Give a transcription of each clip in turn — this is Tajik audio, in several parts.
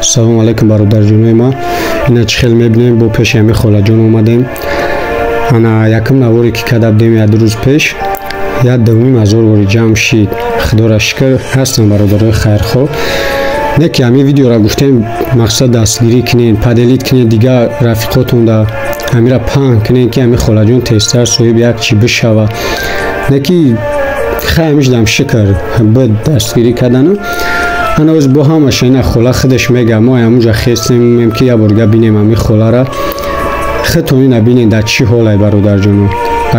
салом алейкум бародарҷонои ман. Ина чӣ хел мебинем бо пеши ҳами холаҷон омадем. Ана якум наворе ки кадабдем як рӯз пеш 1,2 вори ҷамъ шид. Худоро шукр ҳастам бародарои хайрхоҳ. Не ки ҳамин видеоро гуфтем мақсад дастгирӣ кинен, паделит кинен дигар рафиқотонда ҳамира паҳн кинен ки ҳами холаҷон тезтар соҳиби як чӣ бишава. Не ки хаймишдам шукр бад дастгирӣ кардана. Ана оз бо ҳамаша ина хола худаш мега мо ҳамунҷа хестем ки як борга бинем ҳами холара. Худтон ина бинен дар чӣ ҳолай бародарҷоно.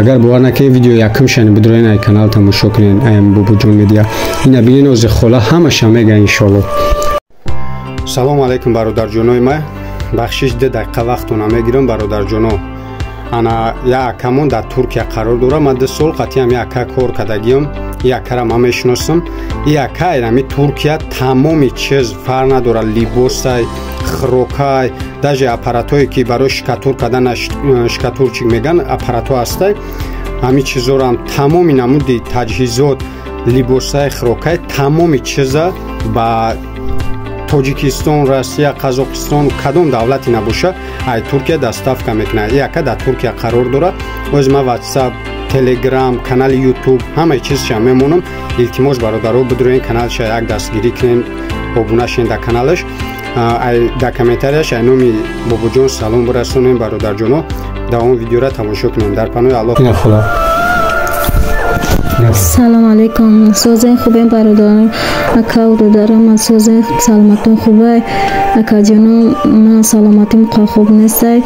Агар бовар накунед видео якумшани бидроен ай канал тамошо кинен ай Бобоҷон медиа. Ина бинен оз хола ҳамаша мега иншоалло. Салом алейкум бародарҷонои ман. Бахшиш 2 дақиқа вақтона мегирам бародарҷоно. Ана як акамон дар Туркия қарор дорам. Ман 2 сол қатъиам як ака кор кардагиам. И акара ман мешиносам. И ака ами Туркия тамоми чиз фар надора, либосай, хрокай, даже аппаратое ки барои шикатур кардан шикатурчик меган аппарато ҳастай. Ҳами чизорам тамоми намуди таҷҳизот, либосай, хрокай тамоми чиза ба Тоҷикистон, Россия, Қазоқистон кадом давлати набоша ай Туркия доставка мекунад. И ака дар Туркия қарор дорад. Оз ман WhatsApp, Telegram, канали YouTube ҳамаи чизша мемонам. Илтимос бародаро бидроен каналша як дастгирӣ кинен, обуна шин дар каналаш. Ай дар комментарияш ай номи Бобоҷон салом бирасонем бародарҷоно. Дар он видеоро тамошо кунем. Дар панои Аллоҳ. Салом алейкум. Созен хубем бародарам. Ака ударам созен саломатон хубай. Ака ҷаном ман саломатим хуб нестай.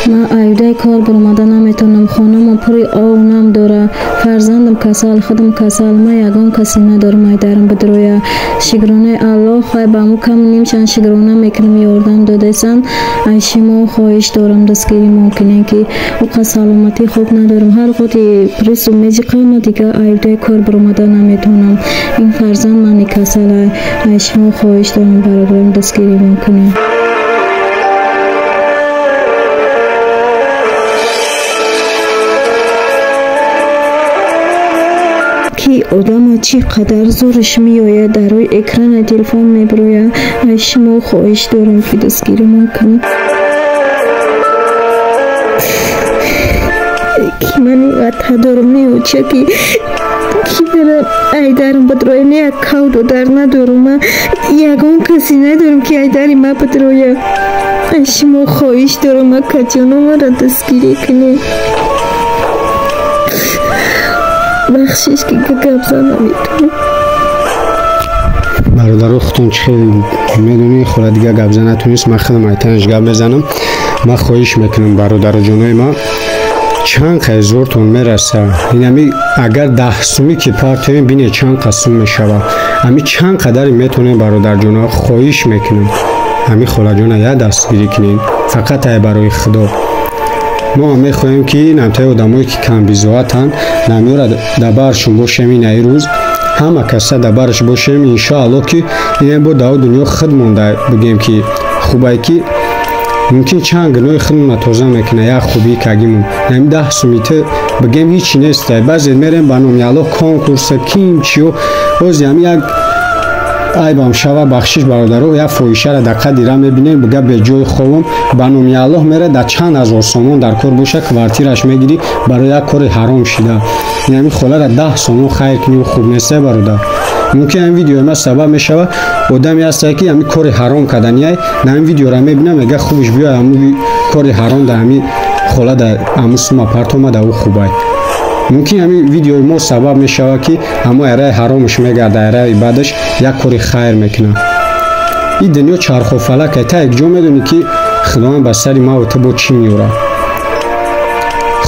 Ман айдай кор баромада наметонам. Хонамам пури овнам дора. Фарзандам касал, худам касал. Ман ягон каси надорам айдарам бидроя. Шигронаи Аллоҳ хай ба мо кам нимчанд шигрона мекунам ёрдам додесан. Ай шумо хоҳиш дорам дастгирӣ мумкине ки уқа саломатӣ хуб надорам. Ҳар вақти пресу меҷиқам дигар айдай кор баромада наметонам. Ин фарзанд мани касал ай шумо хоҳиш дорам бародарам дастгирӣ мумкине. ки одама чӣ қадар зӯриш меояд дар рӯи экрани телефон мебирояд. ай шумо хоҳиш дорам ки дастгирӣ мумкине. ки мани ватҳа дорам меоча ки барам айдарам бидроя не як кавду дар надорам. ман ягон каси надорам ки айдари ма бидроя. ай шумо хоҳиш дорам акаҷономара дастгирӣ кунед. бахшиш ки гап занам метонам. бародаро худтон чӣ хел медонед хола дигар гап занатонист. ман худам айтанаш гап мезанам. ман хоҳиш мекунам бародарҷонои ман чанд ҳазортон мераса. инами агар 10 сумӣ ки партоем бине чанд қасум мешава. ами чанд қадари метонем бародарҷоно. хоҳиш мекунам ами холаҷона я дастгирӣ кунед. фақат ай барои худо. мо ҳам мехоҳем ки намтаи одамое ки камбизоатанд намёра дабаршон бошем. ин ай рӯз ҳама каса дабараш бошем. иншоалло ки ин бо даво дунё худ монда бигем ки хубай ки мумкин чанд гуноҳи худмона тоза мекуна. як хубии кагимон ҳами 10 сумита бигем ҳичи нестай. баъзе мерем ба номи Аллоҳ конкурса ким чиё ози ҳами як айбам шава. бахшиш бародаро як фоҳишара дар қадира мебинем бига беҷои ховам ба номи Аллоҳ мера дар чанд ҳазор сомон дар кор боша квартираш мегирӣ барои як кори ҳаром шида. ин холара 10 сомон хайр кунӣ хуб неста бародар. мумкин ин видеои ма сабаб мешава одаме ҳастае ки ҳами кори ҳаром кардани дар ин видеора мебинам мега хубиш биё ҳами кори ҳаром дар ҳами хола дар ҳамун сума партома дар ӯ хубай. мумкин ҳами видеои мо сабаб мешава ки ҳама эраи ҳаромаш мегарда эраи баъдаш як кори хайр мекуна. ин дунё чархофалак та якҷо медонӣ ки худованд ба сари ма то бо чӣ меёрад.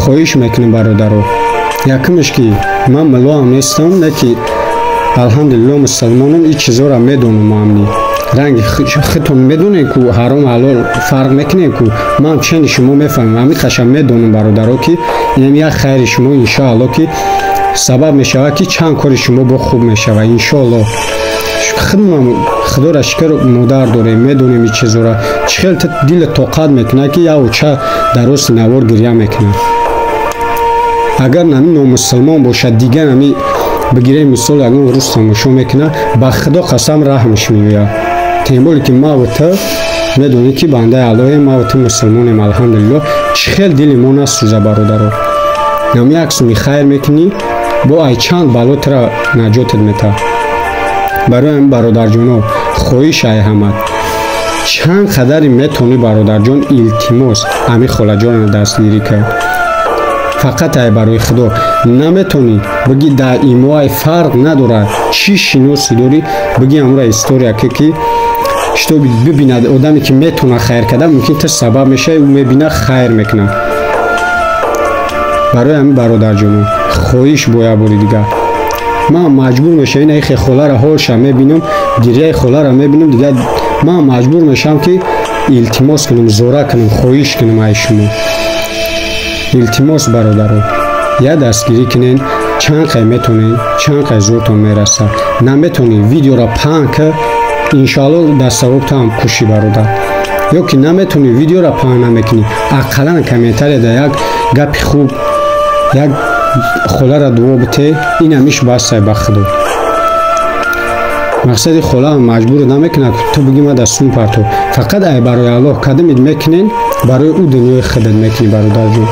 хоҳиш мекунем бародаро. якумаш ки ман мулоам нестам. не ки алҳамдулилло мусалмонам ин чизора медонам. амни ранги худтон медонем ку ҳаром ҳалол фарқ мекунем ку ман чени шумо мефаҳмем. ҳамин қаша медонам бародаро ки ин як хайри шумо иншоалло ки сабаб мешава ки чанд кори шумо бо хуб мешава иншоалло. худмам худора шукр модар дорем медонем ин чизора. чӣ хел диле тоқат мекунад ки як уча дар оси навор гирья мекунад. агар нами номусалмон бошад дигар нами бигирем мисол ягон рӯз тамошо мекунад ба худо қасам раҳмш меояд. темболи ки ма ва ту медонӣ ки бандаи аллоҳем, ма ва ту мусулмонем, алҳамдулиллоҳ. Чӣ хел дили мо насӯза бародаро. нам як суми хайр мекунӣ, бо ай чанд балотра наҷотат мета. барои ҳамин бародарҷоно хоҳиш ай ҳамад, чанд қадари метавонӣ бародарҷон илтимос ҳамин холаҷонро дастгирӣ кард. фақат ай барои худо наметавонӣ биги дар имо ай фарқ надорад чӣ шиноси дорӣ, биги амра история ки што бибинад одаме ки метавонад хайр карда, мумкин то сабаб мешавад, ӯ мебинад хайр мекунад. барои ҳамин бародарҷоно хоҳиш бо як бори дигар, ман маҷбур мешавам ин хе холара ҳолша мебинам, гирияи холара мебинам, дигар ман маҷбур мешавам ки илтимос кунам, зора кунам, хоҳиш кунам ай шумо. илтимос бародаро, як дастгирӣ кунен, чанд қай метавонед, чанд қай зӯртон мерасад. наметавонӣ видеоро паҳн кар, иншоалло дастсавоб таам кушӣ бародар. ё ки наметавонӣ видеоро паҳн намекунӣ, ақаллан комментарияда як гапи хуб, як холара дуо бите, ин ҳамиш бастай ба худо. мақсади холаам маҷбур намекунад ту биги ма дастун парту, фақат ай барои аллоҳ кадамид мекунен, барои ӯ дунёи худат мекунӣ бародарҷон.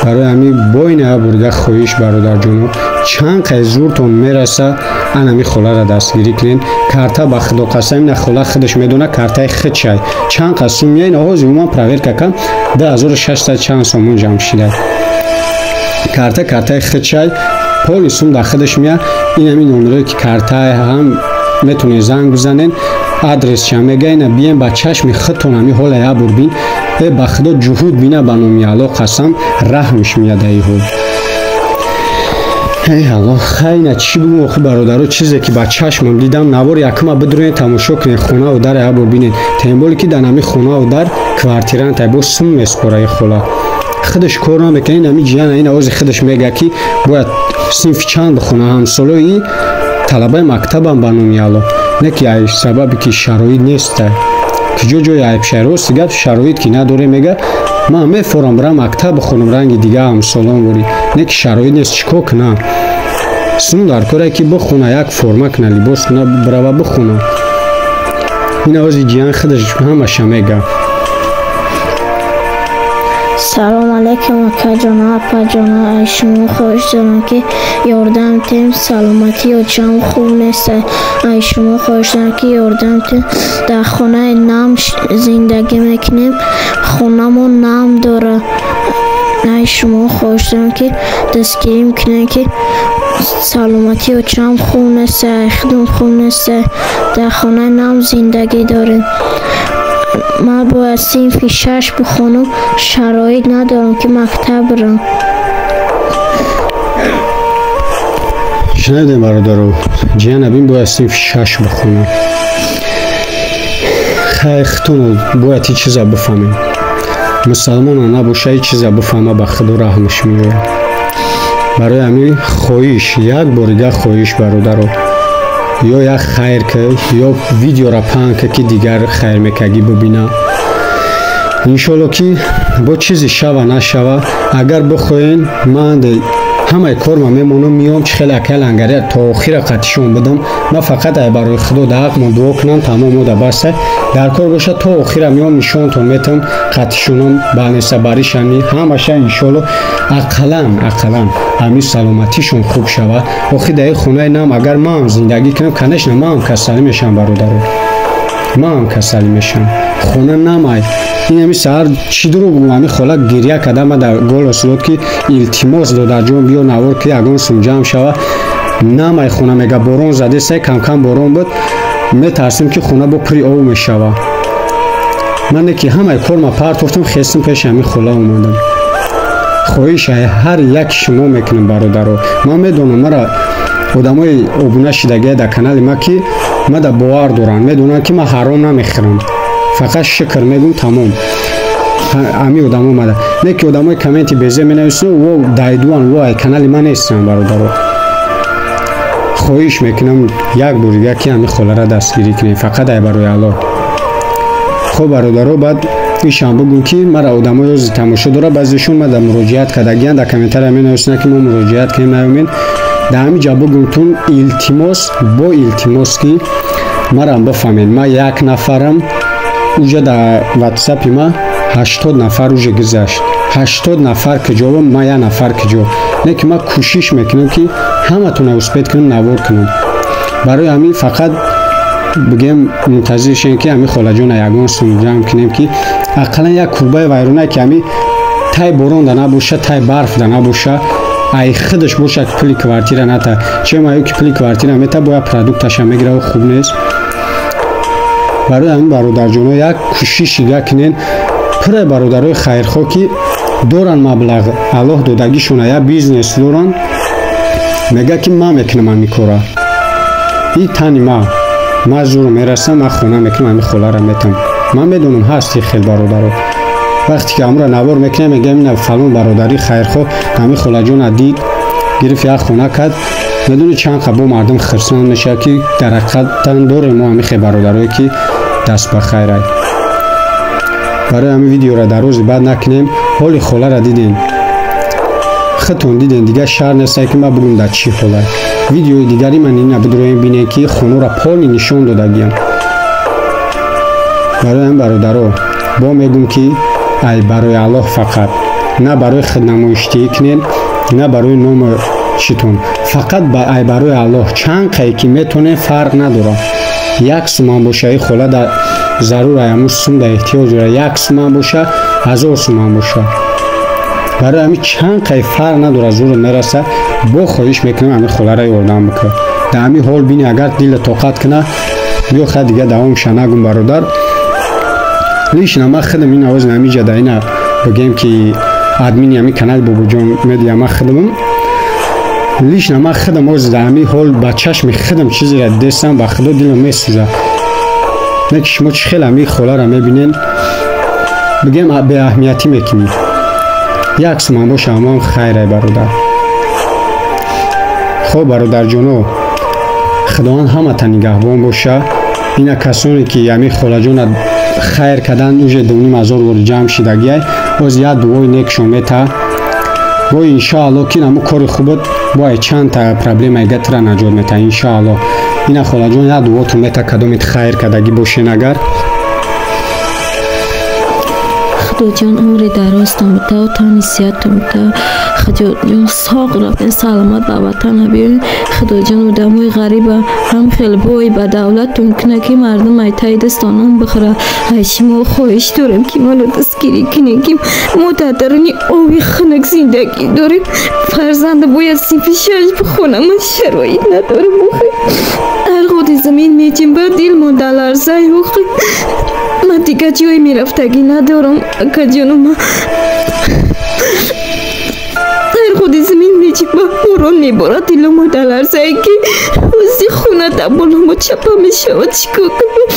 барои ҳамин боина як бурга хоҳиш бародарҷоно, чанд қай зӯртон мераса ан ҳамин холара дастгирӣ кунен. карта ба худо қасам, ина хола худаш медонад картаи худ чай чанд қад сум меяин. оғози уман проверка кам 2600 чанд сомон ҷамъ шида. картаи худ чай поли сум дар худаш меяд. ин ҳамин номерое ки картаи ҳам метавонед занг бизанен, адрес ча мегаина биен ба чашми худтон ҳамин ҳола як бур бин. ба худо ҷуҳуд бина, ба номи аллоҳ қасам, раҳмиш меяд ай ҳол. эй аллоҳ, хайна чӣ бигӯм охи бародаро, чизе ки ба чашмам дидам, навор якума бидурен тамошо кунед, хонаву дар як бур бинед. темболи ки дар ҳамин хонаву дар квартирантай бо сум меспора ин хола. худаш кор намекунад, ин ҳамин ҷияна ин овози худаш мега ки бояд синфи чанд бихона, ҳамсолои талабаи мактабам ба номи аллоҳ. не ки ай сабаби ки шароит нестай, ки ҷо ҷои айбшайрости гап шароит ки надоре мега ман мефорам барам мактаб бихонам ранги дига ҳамсолон бори, не ки шароит нест, чӣ кор кунам. сум дар коре ки бихона, як форма куна, либос куна, брава бихона. ин овози ҷиян худаш ҳамаша мега. салом алейкум акаҷона, апаҷона, ай шумо хоҳиш дорам ки ёрдам тем, саломатӣ ҷам хуб нест, ай шумо хоҳиш дорам ки ёрдам тем, дар хонаи нам зиндагӣ мекунем, хонамон нам дора. ай шумо хоҳиш дорам ки дастгирӣ мекунем ки саломатӣ ҷам хуб нест, ай худам хуб нест, дар хонаи нам зиндагӣ дорем. ман бояд синфи 6 бихонам, шароит надорам ки мактаб бирам. шунавидем бародаро, ҷияна бин бояд синфи 6 бихонам. хай хутон бояд ин чиза бифаҳмем. мусалмона набоша ин чиза бифаҳма, ба худо раҳмаш меояд. барои ҳамин хоҳиш, як борига хоҳиш бародаро, ё як хайр кай, ё видеора паҳн кай ки дигар хайрмекагӣ бибина. иншоалло ки бо чизе шава нашава, агар бихоҳен ман ҳамаи корма мемонам, миём чӣ хеле акай лангария то охира қатишон бидам. ман фақат ай барои худо дар ҳақ мо дуо кунам, тамом ода баста. дар кор боша то охира миём, нишонтон метам, қатишонам, балнеса баришани ҳамаша иншоалло ақаллан ҳамин саломатишон хуб шавад. охи дар ин хонаи нам агар манам зиндагӣ кунам, конечно манам касалӣ мешавам бародаро, манам касалӣ мешавам. хона намай ин ҳамин саҳар чӣ дурӯғ ҳамин хола гирия карда ма дар голос дод ки илтимос додарҷон биё навор ки ягон сум ҷамъ шава. намай хона мега борон задеса, камкам борон буд, метарсим ки хона бо пури об мешава. ман не ки ҳамаи корма партофтам, хестам пеши ҳамин хола омадам. хоҳиш ҳар яки шумо мекунам бародаро. ман медонам мара одамои обуна шидагия дар канали ма ки мада бовар доранд, медонанд ки ман ҳаром намехӯрам, фақат шукр мегӯм, тамом. ҳамин одамо мада не ки одамои комменти безе менависанд, во дайдуан, во ай канали ман нестанд бародаро. хоҳиш мекунам як борига ки ҳамин холара дастгирӣ кунем, фақат ай барои аллоҳ. хоб бародаро, баъд ишам бигӯм ки мара одамои ёзи тамошо дора, баъзешон мада муроҷиат кардагиянд, дар комментария менависанд ки мо муроҷиат кунем наёмем. дар ҳамин ҷа бигӯм тун илтимос, бо илтимос ки марам бафамед, ма як нафарам уже дар ватсапи ма 80 нафар уже гузашт. 80 нафар киҷо, ма як нафар киҷо. Не ки ма кӯшиш мекунам ки ҳаматона успед кунам навор кунам. барои ҳамин фақат бигем мунтазир шем ки ҳамин холаҷона ягон сум ҷамъ кунем ки ақаллан як курбаи вайрона ки ҳамин тай борон да набоша, тай барф да набоша, ай худаш боша ки пули квартира ната. Чем аю ки пули квартира мета бояд продукташа мегира, хуб нест. барои ҳамин бародарҷоно як кӯшиш дига кунен. пура бародарои хайрхоҳ ки доран маблағ, аллоҳ додагишона як бизнес доран, мега ки ман мекунам ҳамин кора. И тани ма зур мерасам, ма хона мекунам, ҳамин холара метам. ман медонам ҳасти хел бародаро. вақте ки ҳамра навор мекунам, мегам ина фалон бародари хайрхоҳ ҳамин холаҷона дид, гирифт як хона кард. медони чанд қабо мардум хирсманд мешавад ки дар ҳақиқатан дорем мо ҳамин хел бародарое ки даст ба хайрай. барои ҳамин видеора дарози бад накунем. ҳоли холара дидем, худтон дидем, дигар шарт нест ки ма бигӯм дар чӣ ҳолат. видеои дигари ман ина бидроем бинем ки хонора полни нишон додагиям. барои ҳамин бародаро бо мегӯм ки ай барои аллоҳ фақат, на барои худнамоиштии кунен, на барои номи читон, фақат ай барои аллоҳ чанд қае ки метонем фарқ надорад. як суман боша, ин хола дар зарур аямуш сум дар эҳтиёҷ дорад, як суман боша, 1000 суман боша. барои ҳамин чанд қае фарқ надорад, зур мераса. бо хоҳиш мекунам ҳамин холара ёрдам бикун. дар ҳамин ҳол бини агар дила тоқат куна, биё хай дига давомша нагум бародар. лишна ма худам ин овоз намиҷа да ина бигем ки админи ҳамин канали Бобоҷон медиа ма худамам. лишна ма худам оз дар ҳамин ҳол ба чашми худам чизеро дидестам, ба худо дилам месӯзад. не ки шумо чӣ хел ҳамин холара мебинен, бигем беаҳамиятӣ мекунӣ. як суман боша ҳамон хайрай бародар. хоб бародарҷоно, худованд ҳаматан нигаҳбон боша. ина касоне ки ҳамин холаҷона хайр кардан уже 2500 вори ҷамъ шидагиай, оз як дуои некшон мета. бо иншоаллоҳ ки намо кори хубот бо чанд та проблемаи гатира наҷот мета. иншоаллоҳ ина холаҷон як дуотон мета кадомит хайр кардаги бошен. агар худоҷон умри дарозтон бита, тани сиҳатон бита. худоҷон соғ рафтен саломат ба ватана биёрин. худоҷон одамои ғариба ҳам хеле бой ба давлатон куна ки мардум ай таи дастонон бихӯра. ай шумо хоҳиш дорем ки маро дастгирӣ кунем ки мо дар даруни оби хунук зиндагӣ дорем. фарзанда бояд синфи 6 бихонам, ман шароит надорам. охи ҳар ходи замин меҷимба дил монда ларзай. охи ман дигар ҷои мерафтагӣ надорам. акаҷону ман ҳар ходи замин меҷимба борон меборад, диломо даларзае ки ози хона дар боломо чапа мешавад. чикор кунам?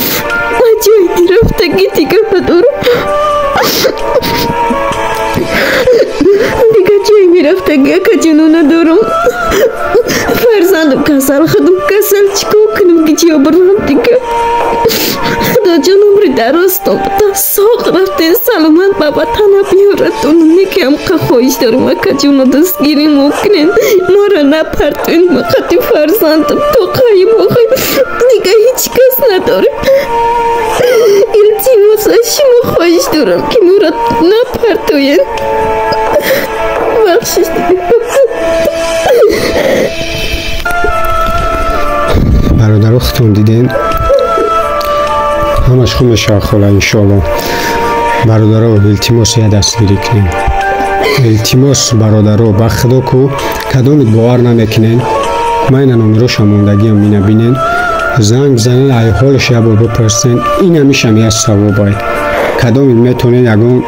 ман ҷои мерафтагӣ дигар надорам. дигар ҷои мерафтагӣ акаҷону надорам. фарзандам касал, худам касал, чикор кунам ки ҷо бурам дигар. худоҷон умри дарозтон бита, соғ рафтен саломат ба ватана биёратон. некам хоҳиш дорам акаҷону дастгирӣ мо кунен, моро напартоен. ма хати фарзандам то қаим. охи дигар ҳеҷ кас надорем. илтимос аз шумо хоҳиш дорам ки моро напартоен. бахшиш. бародаро худтон диден, ҳамаш хуб мешавад хола иншоаллоҳ. бародаро илтимос я дастгирӣ кунем. илтимос бародаро ба худо ку кадомит бовар намекунен. ма ина номеро шамондагиам ина бинен, занг бизанен, ай ҳолаш як бор бипурсен. ин ҳамишам як савобай. кадомит метонен ягон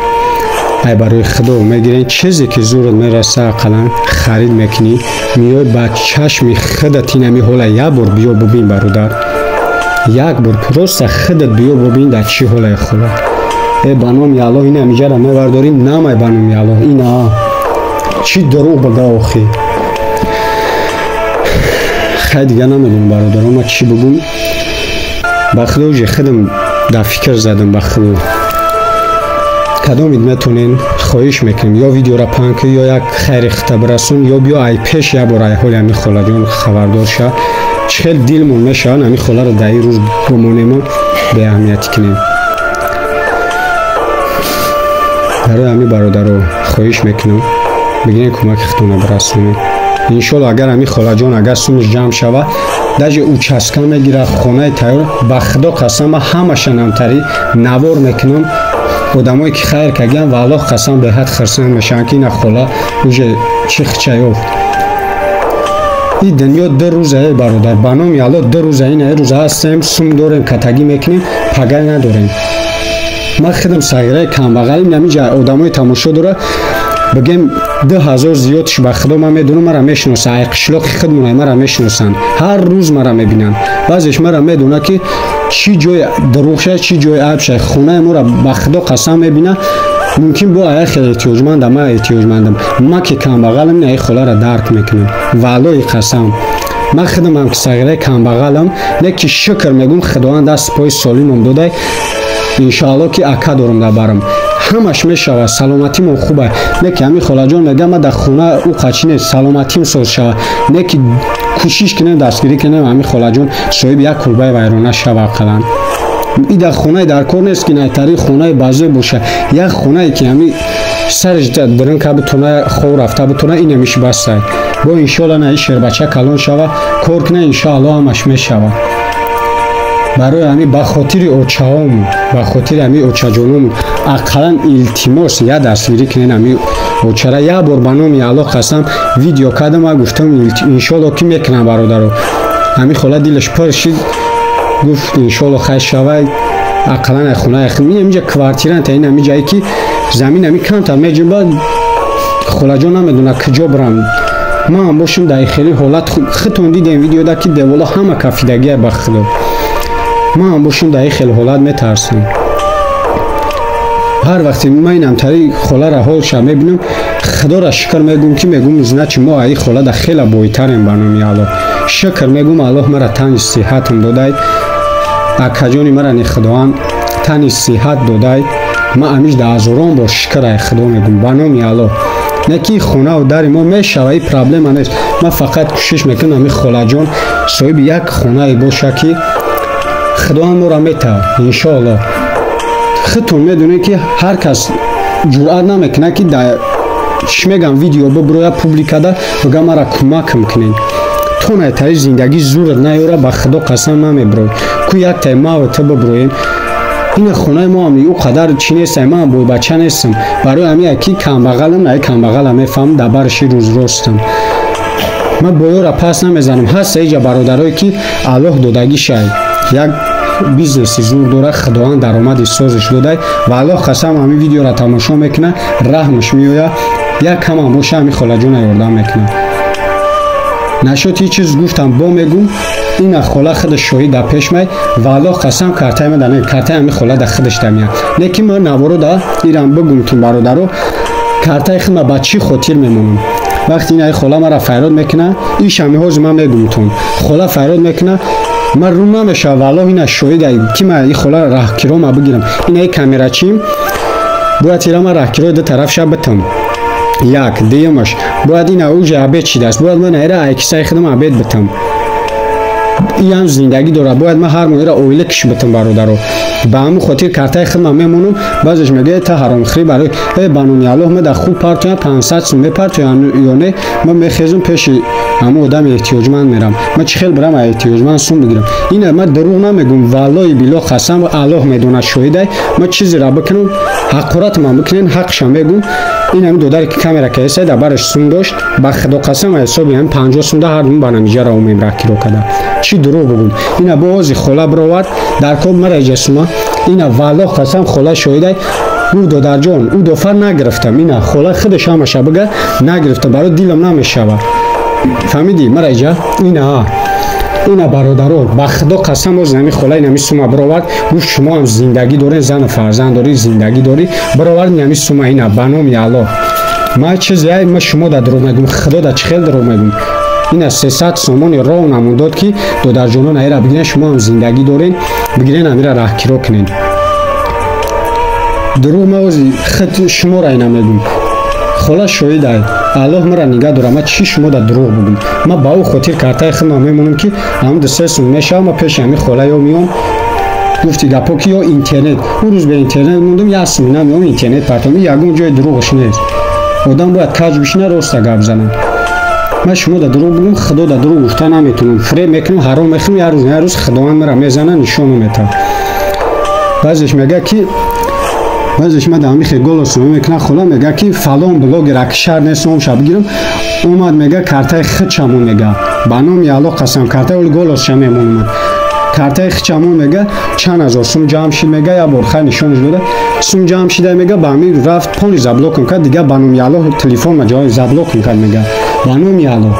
ай барои худо мегирен, чизе ки зурат мераса ақаллан харид мекунӣ, миёй ба чашми худат ин ҳамин ҳола як бор биё бубин бародар. як бор просто худат биё бубин дар чӣ ҳолае хола. ба номи аллоҳ ин ҳамиҷара мевардорем, намай ба номи аллоҳ. ина чӣ дурӯғ буда охи. хай дига намедонам бародаро ма чӣ бигӯм. ба худо уже худам дар фикр задам. ба худо кадомит метонен, хоҳиш мекунем ё видеора паҳн кӣ, ё як хайри хита бирасун, ё биё ай пеш як бор ай ҳоли ҳамин холаҷон хабардор ша. чӣ چخل دیلمون میشن همین خولا رو در این روز بمونیم به اهمیتی کنیم. برای همین برادر رو خواهش میکنم بگیرین کمک خودتون برسونید. انشالله اگر همین خولا جان اگر سومش جمع شود داجه او چسکا میگیره خونه تیار به خدا قسم همشان همتری نوار میکنم آدمایی که خیر کردن والله قسم به حد خرسند میشن که این خولا اوجه چیخ چایفت. این دنیا 2 روزه برادر بانم یالا 2 روزه این روزه هستیم سوم داریم کتگی میکنیم پگای نداریم. ما خودم صغیره کم بغلیم نمیجا آدمای تماشا داره بگیم 2000 زیادش به خدا من میدونم مرا میشناسن ای قشلاق خودمون مرا میشناسن هر روز مرا میبینن بعضیش مرا میدونه که چی جای دروغ شه چی جای عیب شه خونه ما را به خدا قسم میبینه ممکن با ای خیلی احتیاجمندم من احتیاجمندم ما که کم بغلم ای خلا را درک میکنم والله قسم من خودم هم که صغیره کم بغلم لیکن شکر میگم خداوند دست پای سالمم داده انشالله که اکا دارم در برم همش میشود سلامتیم خوبه لیکن همین خاله جان میگه من در خونه او قچینه سلامتیم ساز شود لیکن کوشش کنم دستگیری کنم همین خاله جان صاحب یک کلبه ویرانه شود اقلا این در خونه در کار نیست که نایتری خونه بازه باشه یک خونه که همین سرش درن که بتونه خور رفته بتونه این همیشه بسته با انشالله نه شیر بچه کلان شود کار کنه انشالله همش میشود برای همین به خاطر اوچه‌هامون به خاطر همین اوچه جانمون اقلا التماس یا دستگیری کنین همین اوچه را یک بار بنام الله قسم ویدیو کردم و گفتم انشالله که میکنم برادر همین خاله دلش پر شد گفت انشالله خیر شود اقلا خونه خیلی اینجا کوارتیرن تا این همین جایی که زمین همین کم تا میجیم بعد خاله جان نمیدونه کجا برم ما هم باشیم در خیلی حالت خودتون دیدین ویدیو دا که دیوالا همه کفیدگی به خدا ما هم باشیم در این خیلی حالت میترسیم هر وقتی ما اینم تری خاله را حالش میبینم خدا را شکر میگم که میگم از نچ ما این خاله در خیلی بایتریم برنامی الله شکر میگم الله مرا تن صحتم داده اکا جانی مرا نی خداوند تن صحت داده ما همیشه در هزاران با شکر خدا میگم برنامی الله نکی خونه و در ما میشه این پرابلم نیست ما فقط کوشش میکنم همین خاله جان صاحب یک خونه باشه که خدا ما را میته انشالله خودتون میدونید که هر کس جرأت نمیکنه که در میگم ویدیو ببروی پوبلیک ده بگم مرا کمک میکنین تو نتری زندگی زور نیاره به خدا قسم نمیبروی که یک تای ما و تو ببرویم این خونه ما هم او قدر چی نیست من بوی بچه نیستم برای همین اکی کم بغلم نه کم بغلم میفهم در برشی روز رستم من بایو را پس نمیزنم هست ایجا برادرایی که الله دادگی شاید یک بیزنسی زور داره خداوند درآمد سازش داده و الله قسم همین ویدیو را تماشا میکنه رحمش میآید یک کم هم باشه همین خاله جان یاردم میکنه نشد هیچ چیز گفتم با میگم این خاله خودش شاهد در پیش می و الله قسم کرته من در کرته همین خاله در خودش دمیاد لیکن من نوارو در ایران بگم که برادرو کرته خود با چی خاطر میمونم وقتی این خاله مرا فریاد میکنه این شمی ها من میگم تون خاله فریاد میکنه من روم نمیشه والله این شاهد که من این خاله راهگیرا ما بگیرم این کامera چیم باید ایران من راهگیرا دو طرف شب بتم یک دیمش باید این اوج عبید چیده است باید من ایره ایکسای خودم عبید بتم این هم زندگی داره باید من هر مون ایره اویله کش بتم برادرو به همون خاطر کارتای خودم میمونم بعضش میگه تا حرام خری برای بانونی الله من در خوب پارتیا 500 سوم میپارتیا یا نه من میخیزم پیش همون آدم احتیاجمند میرم من چه خیلی برام احتیاجمند سوم بگیرم این من دروغ نمیگم والله بالله قسم الله میدونه شاهده من چیزی را بکنم حقارت من بکنین حقش میگم این هم دو در که کامera که است در برش سوم داشت با خدا قسم حسابی هم 50 سوم ده هر دو بانم جرا اومیم راکی رو کردم چی دروغ بگم این بازی خلا برآورد در کوب مرا جسمه این والله قسم خلا شاهده او دو در جان او دو فر نگرفتم این خلا خودش هم شبگه نگرفتم برای دیلم نمیشه فهمیدی مرا جا این برادران با خدا قسم از نمی خلای نمی سوما برآورد گفت شما هم زندگی دارین زن و فرزند داری زندگی داری برآورد نمی سوما اینا بنام الله ما چیزی ما شما در درو میگم خدا در چخیل درو میگم این 300 سومان راه نمون داد که دو در جانان ایرا بگیرین شما هم زندگی دارین بگیرین امیرا راهگیرا کنین درو ما از خود شما را اینا میگم خلا شاهد аллоҳ мара нигоҳ дорад. Ма чӣ шумо да дурӯғ бигӯм? Ма ба ӯ хотир картаи худам мемонам ки ҳам дисесум мешавам, ма пеши ҳами хола ё миём гуфти гапо ки ё интернет, ӯ рӯз бе интернет мондам, я сминам ё интернет партам, ягон ҷои дурӯғш нест. Одам бояд каҷ бишина, роста гап занад. Ма шумо да дурӯғ бигӯм, худо да дурӯғ гуфта наметунам. Фуреб мекунам, ҳаром мехӯрам, як рӯз худованд мара мезана, нишону метавад. баъзеш мега ки баъзеш ма да ҳамихе голосу мекунам, хола мега ки фалон блогер аки шаҳр нестам ша бигирам, омад мега картаи хичамон мега ба номи Аллоҳ қасам картаи оли голосша мемонам. картаи хичамон мега чанд ҳазор сум ҷамъ шид мега, як бор хай нишонаш дода сум ҷамъ шида мега ба ҳамин рафт пони заблокам кард, дига ба номи Аллоҳ телефон ма ҷавоби заблокам кард мега ба номи Аллоҳ.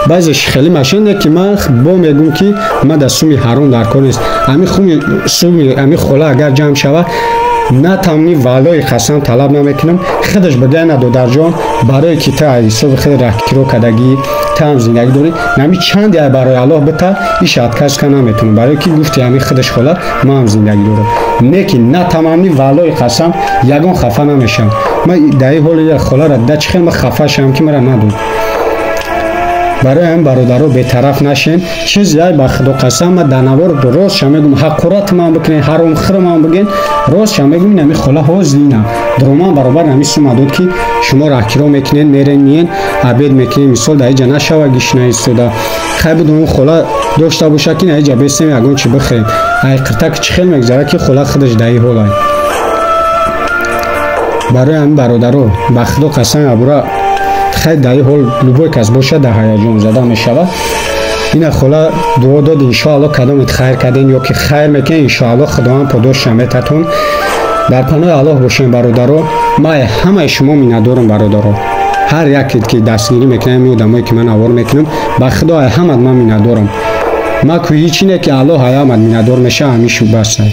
баъзеш хеле машине ки ман бо мегӯм ки ма да суми ҳаром дар кор нест. Суми ами хола агар ҷамъ шава на тамни валои қасам талаб намекунам, худаш бигӯяй надодар ҷон, барое ки та ҳисоби худ раҳкиро кардагӣ, та ҳам зиндагӣ дорӣ, нами чанд яй барои Аллоҳ бита, иш откаска наметунам, барое ки гуфти ҳами худаш хола ма ҳам зиндагӣ дорам. Неки на тамамни валои қасам ягон хафа намешавам. ма дар ин ҳоли як холара да чӣ хел ма хафа шавам ки мара надод. барои ҳамин бародаро бетараф нашен, чиз яй ба худо қасам ма дар навор ростша мегӯм, ҳақорат ман бикунен, ҳаромхӯр ман бигӯен, ростша мегӯм нами хола ҳозина дуроман баробар нами сума дод ки шумо раҳкиро мекунен, мерен миен абед мекунен, мисол дар иҷа нашава гишна истода, хай буд он хола дошта боша ки дар иҷа бестем ягон чӣ бихӯем. ҳақиқатан ки чӣ хел мегзара ки хола худаш дар ин ҳол ай. барои ҳамин бародаро ба худо қасам абура хай дар ин ҳол любой кас бошад дар ҳаяҷон зада мешавад. ина хола дуо дод иншоаллоҳ кадомит хайр карден ё ки хайр мекунед, иншоаллоҳ худованд подошша метатон. дар паноҳи Аллоҳ бошем бародаро. ман ҳамаи шумо миннатдорам бародаро, ҳар яке ки дастгирӣ мекунем ин одамое ки ман авор мекунам, ба худо ҳамат ман миннатдорам. ма ку ҳичине ки Аллоҳ ҳамат миннатдор мешавад, ҳамишу бас ай.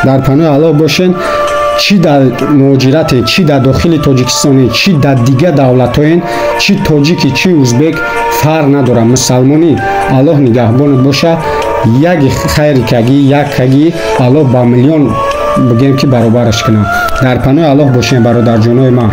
дар паноҳи Аллоҳ бошен, чӣ дар муҳоҷирате, чӣ дар дохили Тоҷикистоне, чӣ дар дигар давлатоен, чӣ тоҷики, чӣ узбек, фарқ надорад. мусалмонӣ Аллоҳ нигаҳбонат боша. як хайри кагӣ, як кагӣ Аллоҳ ба миллион бигем ки баробараш кунад. дар паноҳи Аллоҳ бошем бародарҷонои ман.